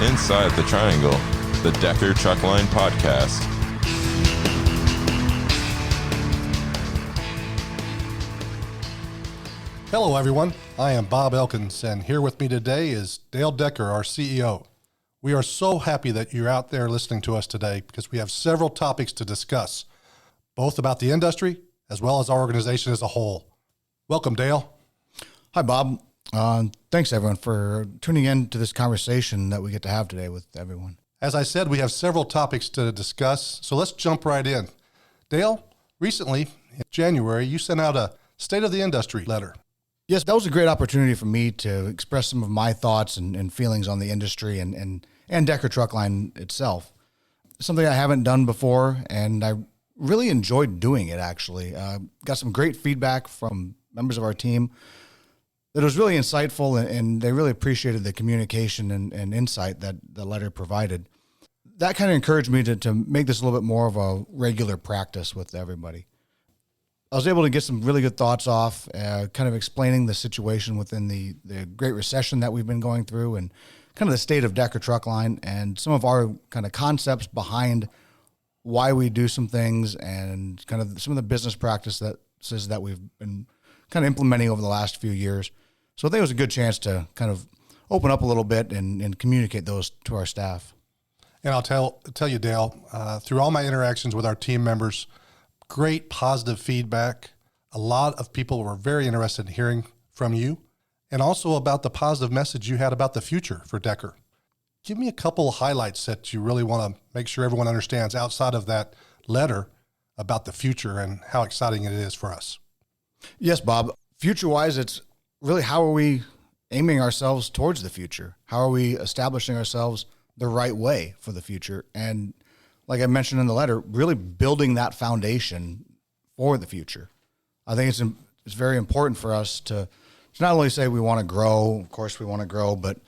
Inside the Triangle, the Decker Truckline Podcast. Hello, everyone. I am Bob Elkins, and here with me today is Dale Decker, our CEO. We are so happy that you're out there listening to us today because we have several topics to discuss, both about the industry as well as our organization as a whole. Welcome, Dale. Hi, Bob. Thanks, everyone, for tuning in to this conversation that we get to have today with everyone. As I said, we have several topics to discuss, so let's jump right in. Dale, recently, in January, you sent out a State of the Industry letter. Yes, that was a great opportunity for me to express some of my thoughts and feelings on the industry and Decker Truckline itself. Something I haven't done before, and I really enjoyed doing it, actually. Got some great feedback from members of our team that was really insightful, and they really appreciated the communication and insight that the letter provided. That kind of encouraged me to make this a little bit more of a regular practice with everybody. I was able to get some really good thoughts off, kind of explaining the situation within the Great Recession that we've been going through and kind of the state of Decker Truckline and some of our kind of concepts behind why we do some things and kind of some of the business practices that we've been kind of implementing over the last few years. So I think it was a good chance to kind of open up a little bit and communicate those to our staff. And I'll tell you, Dale, through all my interactions with our team members, great positive feedback. A lot of people were very interested in hearing from you and also about the positive message you had about the future for Decker. Give me a couple of highlights that you really want to make sure everyone understands outside of that letter about the future and how exciting it is for us. Yes, Bob. Future-wise, it's really how are we aiming ourselves towards the future? How are we establishing ourselves the right way for the future? And like I mentioned in the letter, really building that foundation for the future. I think it's very important for us to not only say we want to grow, of course we want to grow, but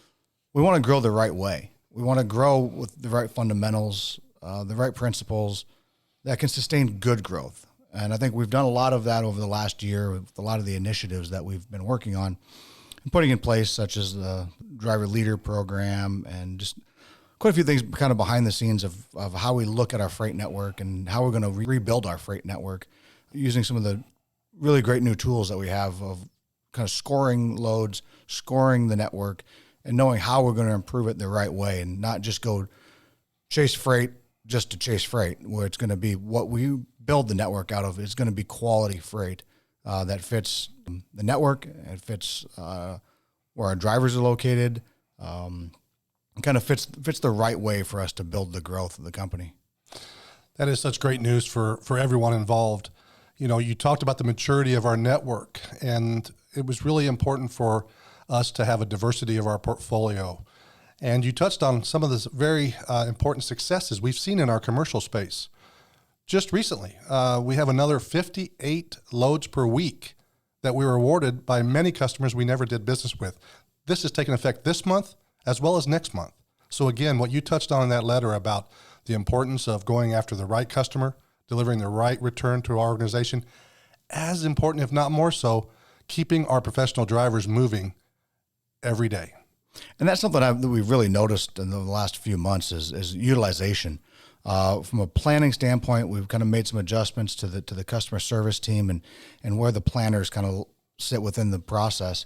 we want to grow the right way. We want to grow with the right fundamentals, the right principles that can sustain good growth. And I think we've done a lot of that over the last year with a lot of the initiatives that we've been working on and putting in place, such as the driver leader program and just quite a few things kind of behind the scenes of how we look at our freight network and how we're going to rebuild our freight network using some of the really great new tools that we have of kind of scoring loads, scoring the network, and knowing how we're going to improve it the right way and not just go chase freight just to chase freight, where it's going to be what we build the network out of is going to be quality freight that fits the network, it fits where our drivers are located, kind of fits the right way for us to build the growth of the company. That is such great news for everyone involved. You know, you talked about the maturity of our network, and it was really important for us to have a diversity of our portfolio. And you touched on some of the very important successes we've seen in our commercial space. Just recently, we have another 58 loads per week that we were awarded by many customers we never did business with. This is taking effect this month as well as next month. So again, what you touched on in that letter about the importance of going after the right customer, delivering the right return to our organization, as important, if not more so, keeping our professional drivers moving every day. And that's something that we've really noticed in the last few months is utilization. From a planning standpoint, we've kind of made some adjustments to the customer service team and where the planners kind of sit within the process.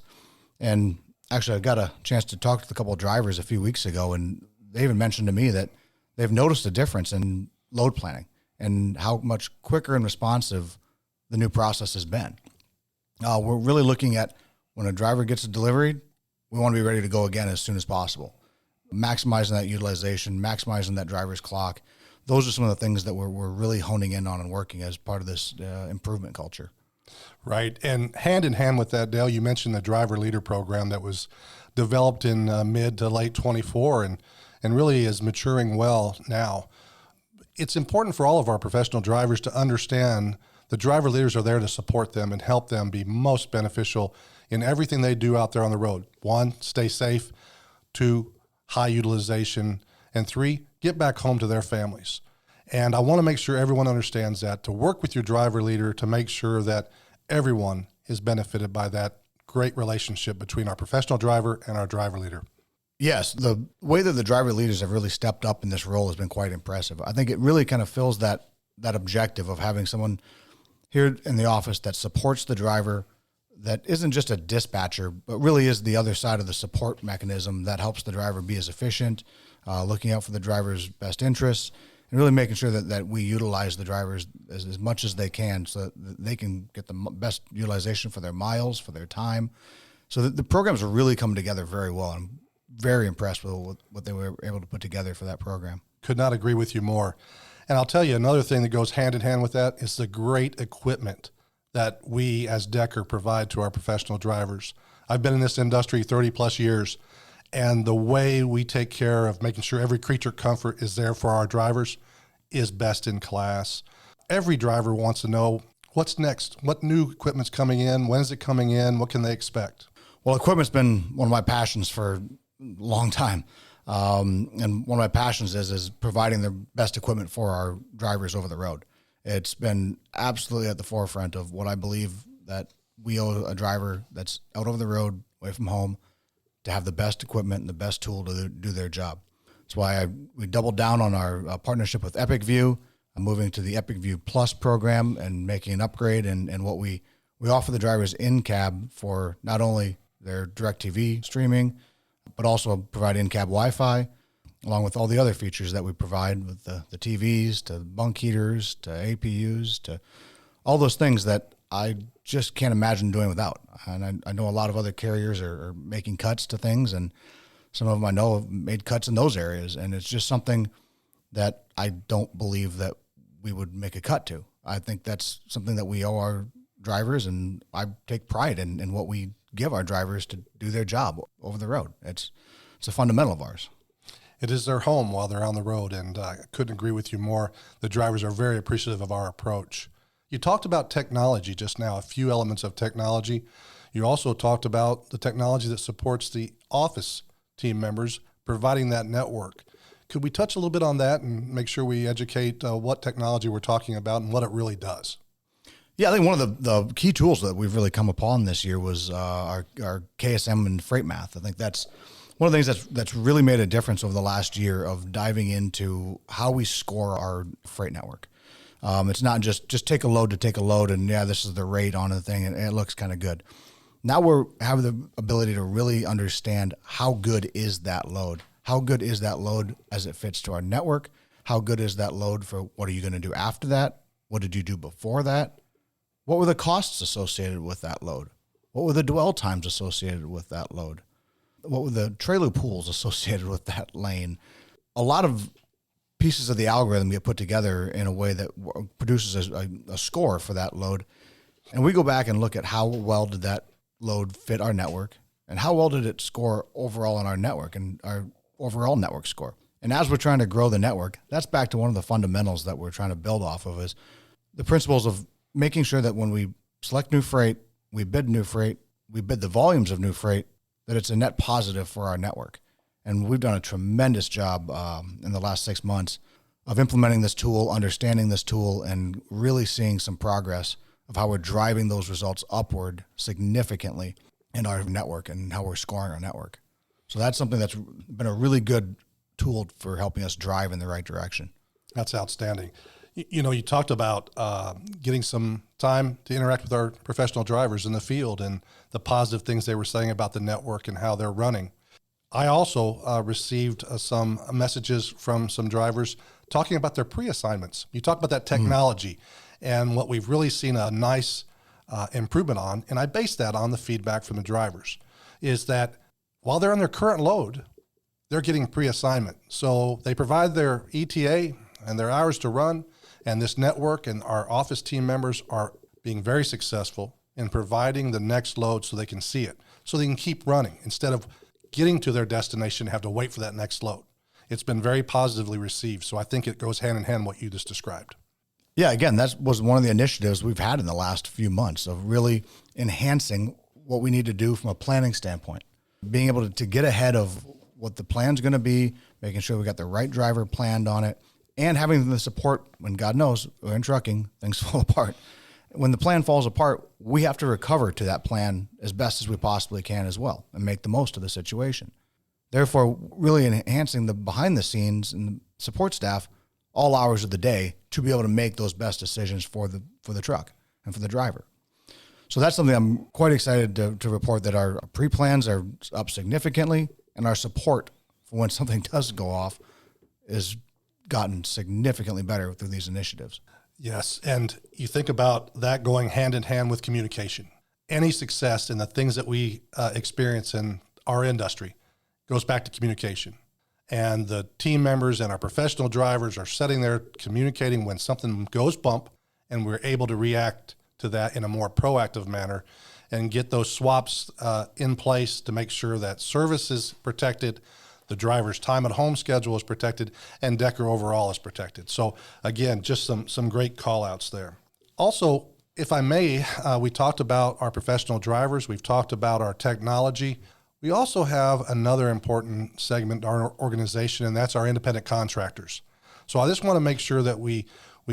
And actually, I got a chance to talk to a couple of drivers a few weeks ago, and they even mentioned to me that they've noticed a difference in load planning and how much quicker and responsive the new process has been. We're really looking at when a driver gets a delivery, we want to be ready to go again as soon as possible. Maximizing that utilization, maximizing that driver's clock. Those are some of the things that we're really honing in on and working as part of this improvement culture. Right. And hand in hand with that, Dale, you mentioned the driver leader program that was developed in mid to late 24 and really is maturing well now. It's important for all of our professional drivers to understand the driver leaders are there to support them and help them be most beneficial in everything they do out there on the road. 1, stay safe. 2, high utilization. And 3, get back home to their families. And I want to make sure everyone understands that, to work with your driver leader to make sure that everyone is benefited by that great relationship between our professional driver and our driver leader. Yes, the way that the driver leaders have really stepped up in this role has been quite impressive. I think it really kind of fills that objective of having someone here in the office that supports the driver, that isn't just a dispatcher, but really is the other side of the support mechanism that helps the driver be as efficient, looking out for the driver's best interests, and really making sure that we utilize the drivers as much as they can so that they can get the best utilization for their miles, for their time. So the programs are really coming together very well. I'm very impressed with what they were able to put together for that program. Could not agree with you more. And I'll tell you another thing that goes hand in hand with that is the great equipment that we as Decker provide to our professional drivers. I've been in this industry 30 plus years, and the way we take care of making sure every creature comfort is there for our drivers is best in class. Every driver wants to know what's next, what new equipment's coming in, when is it coming in, what can they expect? Well, equipment's been one of my passions for a long time. And one of my passions is providing the best equipment for our drivers over the road. It's been absolutely at the forefront of what I believe that we owe a driver that's out over the road, away from home, to have the best equipment and the best tool to do their job. That's why we doubled down on our partnership with Epic View, moving to the Epic View Plus program and making an upgrade and what we offer the drivers in cab for not only their DirecTV streaming, but also provide in-cab Wi-Fi, along with all the other features that we provide with the TVs, to bunk heaters, to APUs, to all those things that I just can't imagine doing without. And I know a lot of other carriers are making cuts to things, and some of them I know have made cuts in those areas, and it's just something that I don't believe that we would make a cut to. I think that's something that we owe our drivers, and I take pride in what we give our drivers to do their job over the road. It's a fundamental of ours. It is their home while they're on the road, and I couldn't agree with you more. The drivers are very appreciative of our approach. You talked about technology just now, a few elements of technology. You also talked about the technology that supports the office team members, providing that network. Could we touch a little bit on that and make sure we educate what technology we're talking about and what it really does? Yeah, I think one of the key tools that we've really come upon this year was our KSM and Freight Math. I think that's one of the things that's really made a difference over the last year of diving into how we score our freight network. It's not just take a load to take a load and, yeah, this is the rate on the thing, and it looks kind of good. Now we have the ability to really understand how good is that load. How good is that load as it fits to our network? How good is that load for what are you going to do after that? What did you do before that? What were the costs associated with that load? What were the dwell times associated with that load? What were the trailer pools associated with that lane? A lot of pieces of the algorithm get put together in a way that produces a score for that load. And we go back and look at how well did that load fit our network and how well did it score overall on our network and our overall network score. And as we're trying to grow the network, that's back to one of the fundamentals that we're trying to build off of, is the principles of making sure that when we select new freight, we bid new freight, we bid the volumes of new freight, that it's a net positive for our network. And we've done a tremendous job in the last 6 months of implementing this tool, understanding this tool, and really seeing some progress of how we're driving those results upward significantly in our network and how we're scoring our network. So that's something that's been a really good tool for helping us drive in the right direction. That's outstanding. You know, you talked about getting some time to interact with our professional drivers in the field and the positive things they were saying about the network and how they're running. I also received some messages from some drivers talking about their pre-assignments. You talked about that technology and what we've really seen a nice improvement on, and I base that on the feedback from the drivers, is that while they're on their current load, they're getting pre-assignment. So they provide their ETA and their hours to run, and this network and our office team members are being very successful in providing the next load so they can see it, so they can keep running instead of getting to their destination and have to wait for that next load. It's been very positively received, so I think it goes hand in hand what you just described. Yeah, again, that was one of the initiatives we've had in the last few months of really enhancing what we need to do from a planning standpoint. Being able to get ahead of what the plan's going to be, making sure we got the right driver planned on it, and having the support when, God knows, we're in trucking, things fall apart. When the plan falls apart, we have to recover to that plan as best as we possibly can as well and make the most of the situation. Therefore, really enhancing the behind the scenes and support staff all hours of the day to be able to make those best decisions for the truck and for the driver. So that's something I'm quite excited to report, that our pre-plans are up significantly, and our support for when something does go off is gotten significantly better through these initiatives. Yes, and you think about that going hand in hand with communication. Any success in the things that we experience in our industry goes back to communication. And the team members and our professional drivers are sitting there communicating when something goes bump, and we're able to react to that in a more proactive manner and get those swaps in place to make sure that service is protected, the driver's time at home schedule is protected, and Decker overall is protected. So again, just some great call outs there. Also, if I may, we talked about our professional drivers. We've talked about our technology. We also have another important segment in our organization, and that's our independent contractors. So I just want to make sure that we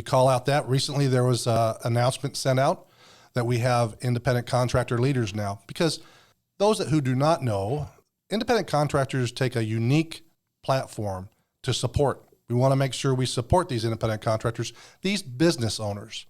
call out that. Recently, there was an announcement sent out that we have independent contractor leaders now, because those who do not know, independent contractors take a unique platform to support. We want to make sure we support these independent contractors, these business owners,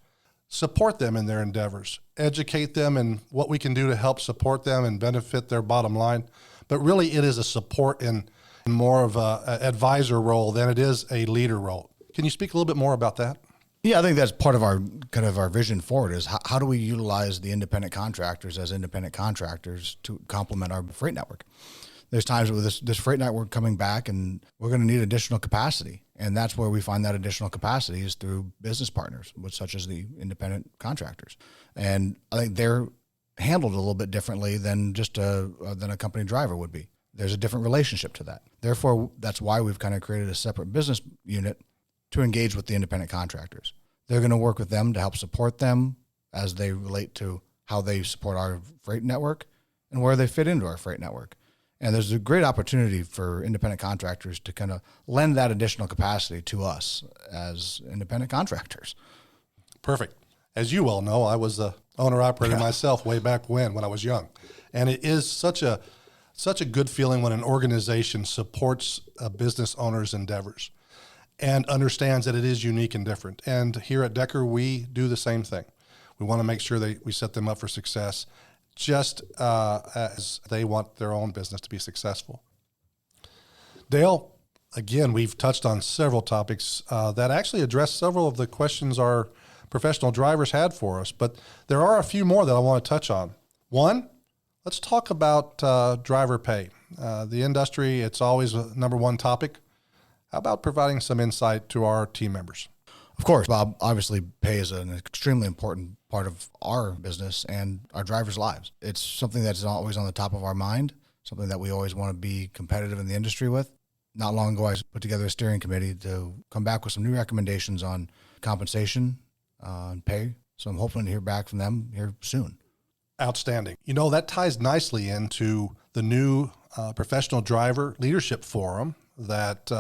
support them in their endeavors, educate them in what we can do to help support them and benefit their bottom line. But really, it is a support and more of an advisor role than it is a leader role. Can you speak a little bit more about that? Yeah, I think that's part of our our vision forward, is how do we utilize the independent contractors as independent contractors to complement our freight network. There's times with this freight network coming back, and we're going to need additional capacity. And that's where we find that additional capacity is through business partners, such as the independent contractors. And I think they're handled a little bit differently than just than a company driver would be. There's a different relationship to that. Therefore, that's why we've kind of created a separate business unit to engage with the independent contractors. They're going to work with them to help support them as they relate to how they support our freight network and where they fit into our freight network. And there's a great opportunity for independent contractors to kind of lend that additional capacity to us as independent contractors. Perfect. As you well know, I was the owner-operator myself way back when I was young. And it is such a good feeling when an organization supports a business owner's endeavors and understands that it is unique and different. And here at Decker, we do the same thing. We want to make sure that we set them up for success, just as they want their own business to be successful. Dale, again, we've touched on several topics that actually address several of the questions our professional drivers had for us, but there are a few more that I want to touch on. One, let's talk about driver pay. The industry, it's always a number one topic. How about providing some insight to our team members? Of course, Bob, obviously pay is an extremely important part of our business and our drivers' lives. It's something that's always on the top of our mind, something that we always want to be competitive in the industry with. Not long ago, I put together a steering committee to come back with some new recommendations on compensation and pay. So I'm hoping to hear back from them here soon. Outstanding. You know, that ties nicely into the new professional driver leadership forum that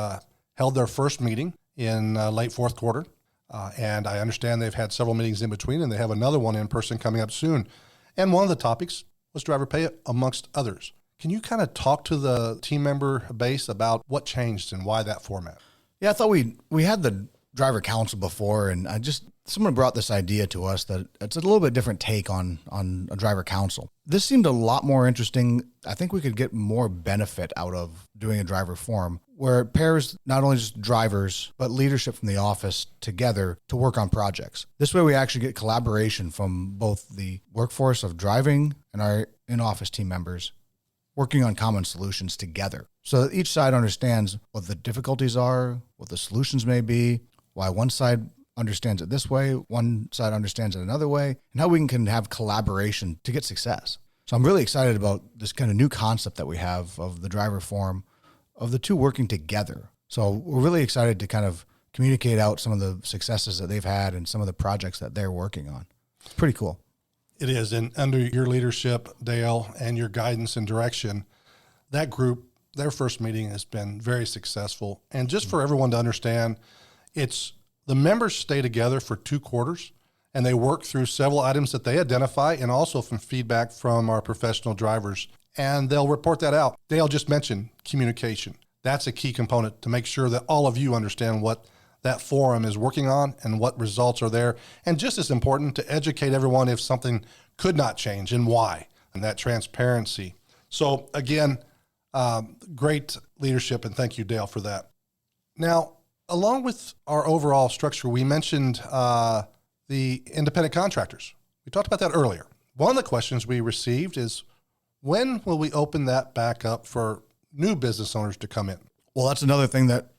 held their first meeting in late fourth quarter. And I understand they've had several meetings in between, and they have another one in person coming up soon. And one of the topics was driver pay, amongst others. Can you kind of talk to the team member base about what changed and why that format? Yeah, I thought we had the driver council before, and someone brought this idea to us that it's a little bit different take on a driver council. This seemed a lot more interesting. I think we could get more benefit out of doing a driver forum where it pairs not only just drivers, but leadership from the office together to work on projects. This way we actually get collaboration from both the workforce of driving and our in-office team members working on common solutions together. So that each side understands what the difficulties are, what the solutions may be, why one side understands it this way, one side understands it another way, and how we can have collaboration to get success. So I'm really excited about this kind of new concept that we have of the driver forum, of the two working together. So we're really excited to kind of communicate out some of the successes that they've had and some of the projects that they're working on. It's pretty cool. It is. And under your leadership, Dale, and your guidance and direction, that group, their first meeting has been very successful. And just for everyone to understand, it's the members stay together for 2 quarters, and they work through several items that they identify and also from feedback from our professional drivers. and they'll report that out. Dale just mentioned communication. That's a key component to make sure that all of you understand what that forum is working on and what results are there. And just as important, to educate everyone if something could not change and why, and that transparency. So again, great leadership, and thank you, Dale, for that. Now, along with our overall structure, we mentioned the independent contractors. We talked about that earlier. One of the questions we received is, when will we open that back up for new business owners to come in? Well, that's another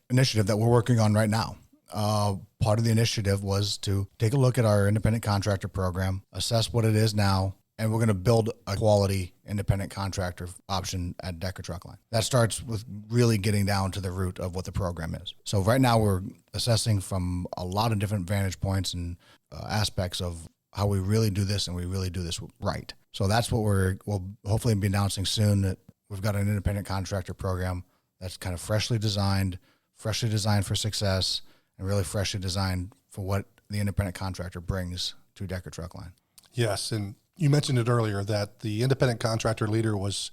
initiative that we're working on right now. Part of the initiative was to take a look at our independent contractor program, assess what it is now, and we're going to build a quality independent contractor option at Decker Truck Line. That starts with really getting down to the root of what the program is. So right now we're assessing from a lot of different vantage points and aspects of how we really do this, and we really do this right. So that's what we'll hopefully be announcing soon, that we've got an independent contractor program that's kind of freshly designed for success, and really freshly designed for what the independent contractor brings to Decker Truck Line. Yes, and you mentioned it earlier that the independent contractor leader was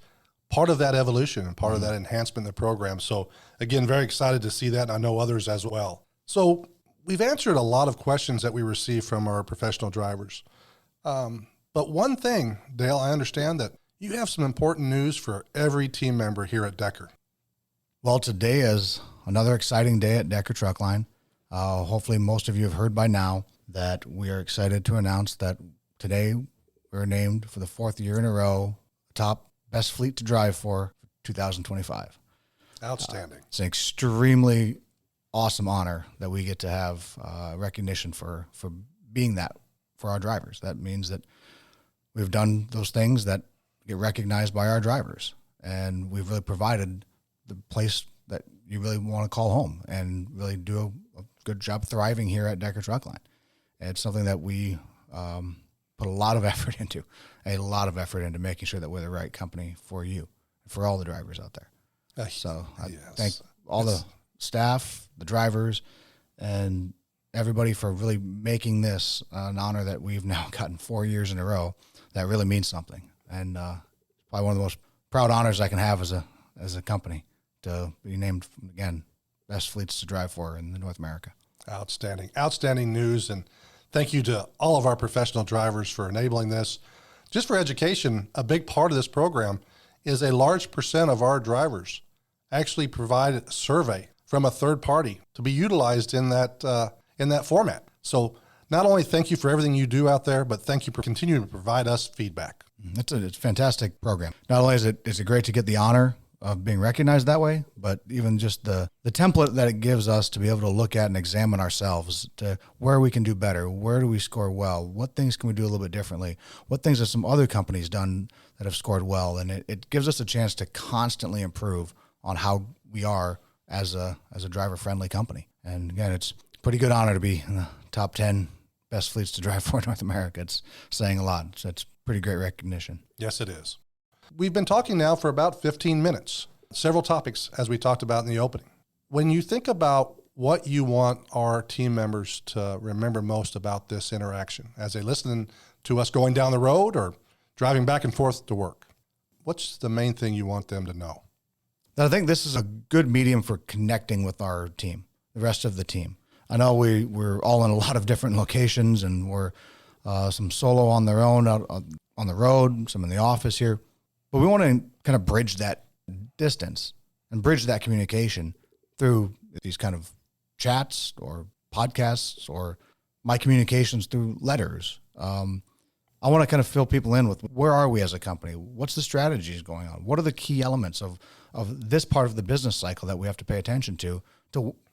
part of that evolution and part of that enhancement in the program. So again, very excited to see that, and I know others as well. So we've answered a lot of questions that we received from our professional drivers. But one thing, Dale, I understand that you have some important news for every team member here at Decker. Well, today is another exciting day at Decker Truck Line. Hopefully most of you have heard by now that we are excited to announce that today we're named for the fourth year in a row top best fleet to drive for 2025. Outstanding. It's an extremely awesome honor that we get to have recognition for being that for our drivers. That means that we've done those things that get recognized by our drivers, and we've really provided the place that you really want to call home and really do a good job thriving here at Decker Truck Line. It's something that we put a lot of effort into making sure that we're the right company for you, for all the drivers out there. So I thank all the staff, the drivers, and everybody for really making this an honor that we've now gotten 4 years in a row. That really means something, and probably one of the most proud honors I can have as a company, to be named again best fleets to drive for in North America. Outstanding news, and thank you to all of our professional drivers for enabling this. Just for education, a big part of this program is a large percent of our drivers actually provide a survey from a third party to be utilized in that format. So not only thank you for everything you do out there, but thank you for continuing to provide us feedback. It's a fantastic program. Not only is it great to get the honor of being recognized that way, but even just the template that it gives us to be able to look at and examine ourselves to where we can do better, where do we score well, what things can we do a little bit differently, what things have some other companies done that have scored well, and it gives us a chance to constantly improve on how we are as a driver-friendly company. And again, it's a pretty good honor to be in the top 10 best fleets to drive for in North America. It's saying a lot. So it's pretty great recognition. Yes, it is. We've been talking now for about 15 minutes, several topics as we talked about in the opening. When you think about what you want our team members to remember most about this interaction as they listen to us going down the road or driving back and forth to work, what's the main thing you want them to know? I think this is a good medium for connecting with our team, the rest of the team. I know we're all in a lot of different locations, and we're some solo on their own out on the road, some in the office here. But we want to kind of bridge that distance and bridge that communication through these kind of chats or podcasts or my communications through letters. I want to kind of fill people in with where are we as a company? What's the strategies going on? What are the key elements of this part of the business cycle that we have to pay attention to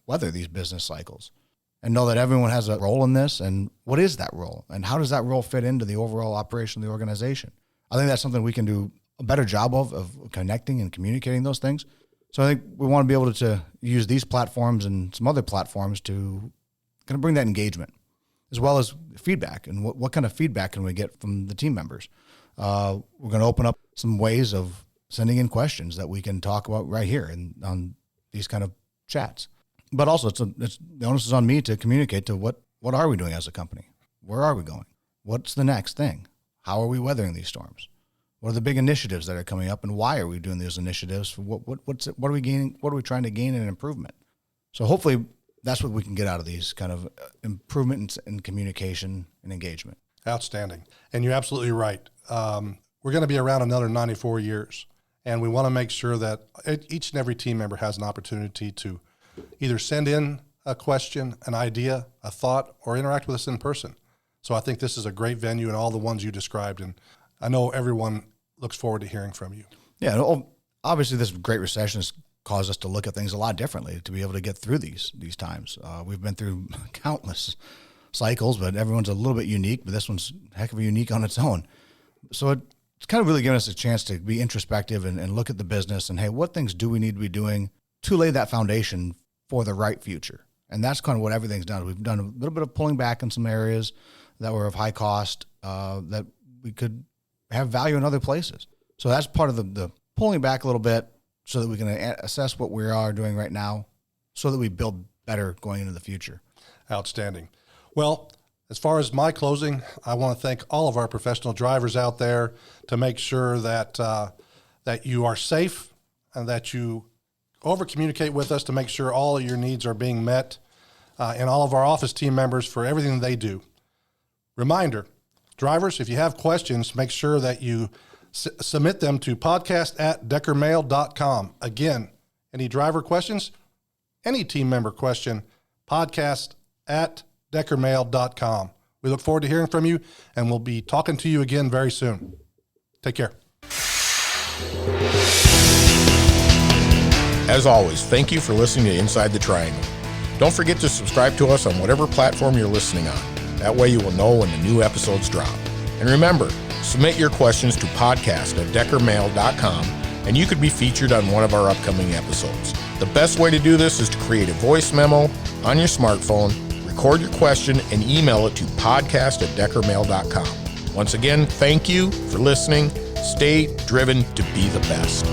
weather these business cycles? And know that everyone has a role in this, and what is that role? And how does that role fit into the overall operation of the organization? I think that's something we can do a better job of connecting and communicating those things. So I think we want to be able to use these platforms and some other platforms to kind of bring that engagement, as well as feedback. And what kind of feedback can we get from the team members? We're going to open up some ways of sending in questions that we can talk about right here and on these kind of chats. But also, the onus is on me to communicate to what are we doing as a company? Where are we going? What's the next thing? How are we weathering these storms? What are the big initiatives that are coming up, and why are we doing those initiatives? What are we gaining? What are we trying to gain in improvement? So hopefully that's what we can get out of these kind of improvements in communication and engagement. Outstanding. And you're absolutely right. We're going to be around another 94 years, and we want to make sure that each and every team member has an opportunity to either send in a question, an idea, a thought, or interact with us in person. So I think this is a great venue and all the ones you described, and I know everyone looks forward to hearing from you. Yeah, obviously this Great Recession has caused us to look at things a lot differently to be able to get through these times. We've been through countless cycles, but everyone's a little bit unique, but this one's heck of a unique on its own. So it's kind of really given us a chance to be introspective and look at the business and, hey, what things do we need to be doing to lay that foundation for the right future? And that's kind of what everything's done. We've done a little bit of pulling back in some areas that were of high cost that we could have value in other places. So that's part of the pulling back a little bit so that we can assess what we are doing right now so that we build better going into the future. Outstanding. Well, as far as my closing, I want to thank all of our professional drivers out there to make sure that that you are safe and that you over-communicate with us to make sure all of your needs are being met, and all of our office team members for everything they do. Reminder, drivers, if you have questions, make sure that you submit them to podcast@deckermail.com. Again, any driver questions, any team member question, podcast@deckermail.com. We look forward to hearing from you, and we'll be talking to you again very soon. Take care. As always, thank you for listening to Inside the Triangle. Don't forget to subscribe to us on whatever platform you're listening on. That way you will know when the new episodes drop. And remember, submit your questions to podcast@deckermail.com, and you could be featured on one of our upcoming episodes. The best way to do this is to create a voice memo on your smartphone, record your question, and email it to podcast@deckermail.com. Once again, thank you for listening. Stay driven to be the best.